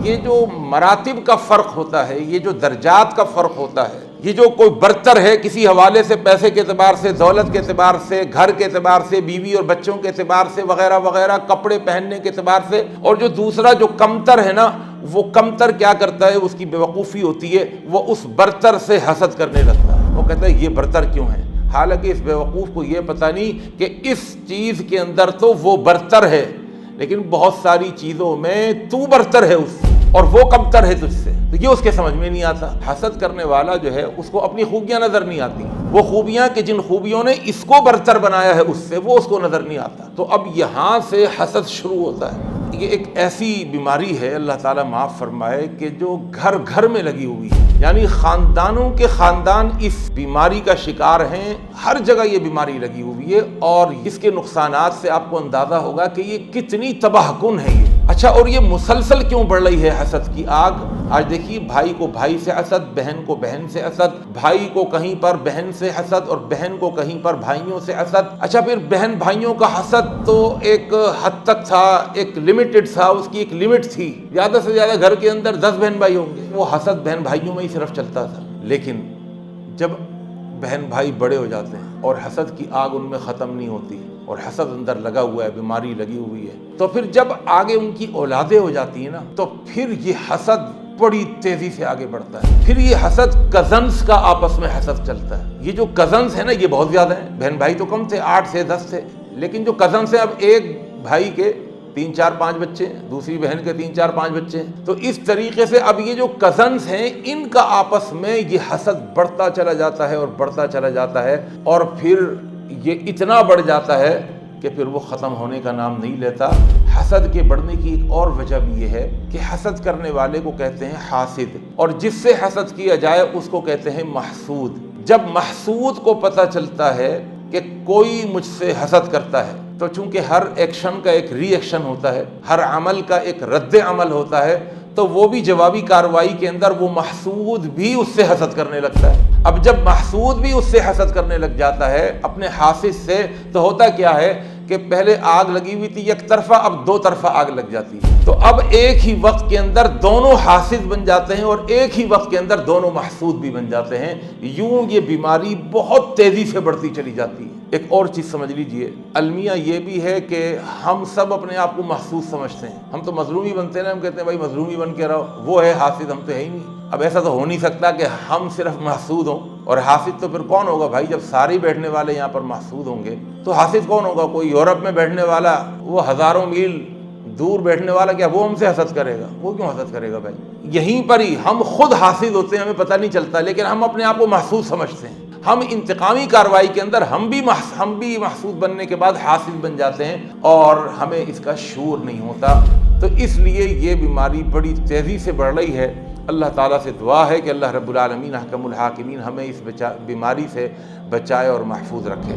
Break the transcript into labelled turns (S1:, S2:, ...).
S1: یہ جو مراتب کا فرق ہوتا ہے، یہ جو درجات کا فرق ہوتا ہے، یہ جو کوئی برتر ہے کسی حوالے سے، پیسے کے اعتبار سے، دولت کے اعتبار سے، گھر کے اعتبار سے، بیوی اور بچوں کے اعتبار سے، وغیرہ وغیرہ، کپڑے پہننے کے اعتبار سے، اور جو دوسرا جو کمتر ہے نا، وہ کمتر کیا کرتا ہے، اس کی بیوقوفی ہوتی ہے، وہ اس برتر سے حسد کرنے لگتا ہے۔ وہ کہتا ہے یہ برتر کیوں ہے، حالانکہ اس بیوقوف کو یہ پتہ نہیں کہ اس چیز کے اندر تو وہ برتر ہے، لیکن بہت ساری چیزوں میں تو برتر ہے اس سے اور وہ کمتر ہے تجھ سے، تو یہ اس کے سمجھ میں نہیں آتا۔ حسد کرنے والا جو ہے اس کو اپنی خوبیاں نظر نہیں آتی، وہ خوبیاں کہ جن خوبیوں نے اس کو برتر بنایا ہے اس سے، وہ اس کو نظر نہیں آتا۔ تو اب یہاں سے حسد شروع ہوتا ہے۔ یہ ایک ایسی بیماری ہے، اللہ تعالیٰ معاف فرمائے، کہ جو گھر گھر میں لگی ہوئی ہے، یعنی خاندانوں کے خاندان اس بیماری کا شکار ہیں، ہر جگہ یہ بیماری لگی ہوئی ہے، اور اس کے نقصانات سے آپ کو اندازہ ہوگا کہ یہ کتنی تباہ کن ہے یہ۔ اچھا، اور یہ مسلسل کیوں بڑھ رہی ہے حسد کی آگ؟ آج دیکھیے، بھائی کو بھائی سے حسد، بہن کو بہن سے حسد، بھائی کو کہیں پر بہن سے حسد، اور بہن کو کہیں پر بھائیوں سے حسد۔ اچھا، پھر بہن بھائیوں کا حسد تو ایک حد تک تھا، ایک لمیٹڈ تھا، اس کی ایک لمٹ تھی، زیادہ سے زیادہ گھر کے اندر 10 بہن بھائی ہوں گے، وہ حسد بہن بھائیوں میں ہی صرف چلتا تھا۔ لیکن جب بہن بھائی بڑے ہو جاتے ہیں اور حسد کی آگ ان میں ختم نہیں ہوتی، اور حسد اندر لگا ہوا ہے، بیماری لگی ہوئی ہے، تو پھر جب آگے ان کی اولادیں ہو جاتی ہیں نا، تو پھر یہ حسد بڑی تیزی سے آگے بڑھتا ہے۔ پھر یہ حسد کزنز کا آپس میں حسد چلتا ہے۔ یہ جو کزنز ہیں نا، یہ بہت زیادہ ہیں، بہن بھائی تو کم تھے، 8 سے 10 تھے، لیکن جو کزنز ہیں، اب ایک بھائی کے 3 4 5 بچے ہیں، دوسری بہن کے 3 4 5 بچے ہیں، تو اس طریقے سے اب یہ جو کزنز ہیں، ان کا آپس میں یہ حسد بڑھتا چلا جاتا ہے اور بڑھتا چلا جاتا ہے، اور پھر یہ اتنا بڑھ جاتا ہے کہ پھر وہ ختم ہونے کا نام نہیں لیتا۔ حسد کے بڑھنے کی ایک اور وجہ بھی یہ ہے کہ حسد کرنے والے کو کہتے ہیں حاسد، اور جس سے حسد کیا جائے اس کو کہتے ہیں محسود۔ جب محسود کو پتہ چلتا ہے کہ کوئی مجھ سے حسد کرتا ہے، تو چونکہ ہر ایکشن کا ایک ری ایکشن ہوتا ہے، ہر عمل کا ایک رد عمل ہوتا ہے، تو وہ بھی جوابی کارروائی کے اندر وہ محسود بھی اس سے حسد کرنے لگتا ہے۔ اب جب محسود بھی اس سے حسد کرنے لگ جاتا ہے اپنے حاسد سے، تو ہوتا کیا ہے کہ پہلے آگ لگی ہوئی تھی یک طرفہ، اب 2 طرفہ آگ لگ جاتی ہے، تو اب ایک ہی وقت کے اندر دونوں حاسد بن جاتے ہیں، اور ایک ہی وقت کے اندر دونوں محسود بھی بن جاتے ہیں۔ یوں یہ بیماری بہت تیزی سے بڑھتی چلی جاتی ہے۔ ایک اور چیز سمجھ لیجئے، المیہ یہ بھی ہے کہ ہم سب اپنے آپ کو محسود سمجھتے ہیں، ہم تو مظلومی بنتے ہیں نا، ہم کہتے ہیں بھائی مظلومی بن کے رہو، وہ ہے حاسد، ہم تو ہے ہی نہیں۔ اب ایسا تو ہو نہیں سکتا کہ ہم صرف محسود ہوں، اور حاسد تو پھر کون ہوگا بھائی؟ جب سارے بیٹھنے والے یہاں پر محسود ہوں گے تو حاسد کون ہوگا؟ کوئی یورپ میں بیٹھنے والا، وہ ہزاروں میل دور بیٹھنے والا، کیا وہ ہم سے حسد کرے گا؟ وہ کیوں حسد کرے گا بھائی؟ یہیں پر ہی ہم خود حاسد ہوتے ہیں، ہمیں پتہ نہیں چلتا، لیکن ہم اپنے آپ کو محسود سمجھتے ہیں۔ ہم انتقامی کارروائی کے اندر ہم بھی محسود بننے کے بعد حاسد بن جاتے ہیں، اور ہمیں اس کا شعور نہیں ہوتا۔ تو اس لیے یہ بیماری بڑی تیزی سے بڑھ رہی ہے۔ اللہ تعالیٰ سے دعا ہے کہ اللہ رب العالمین احکم الحاکمین ہمیں اس بیماری سے بچائے اور محفوظ رکھے۔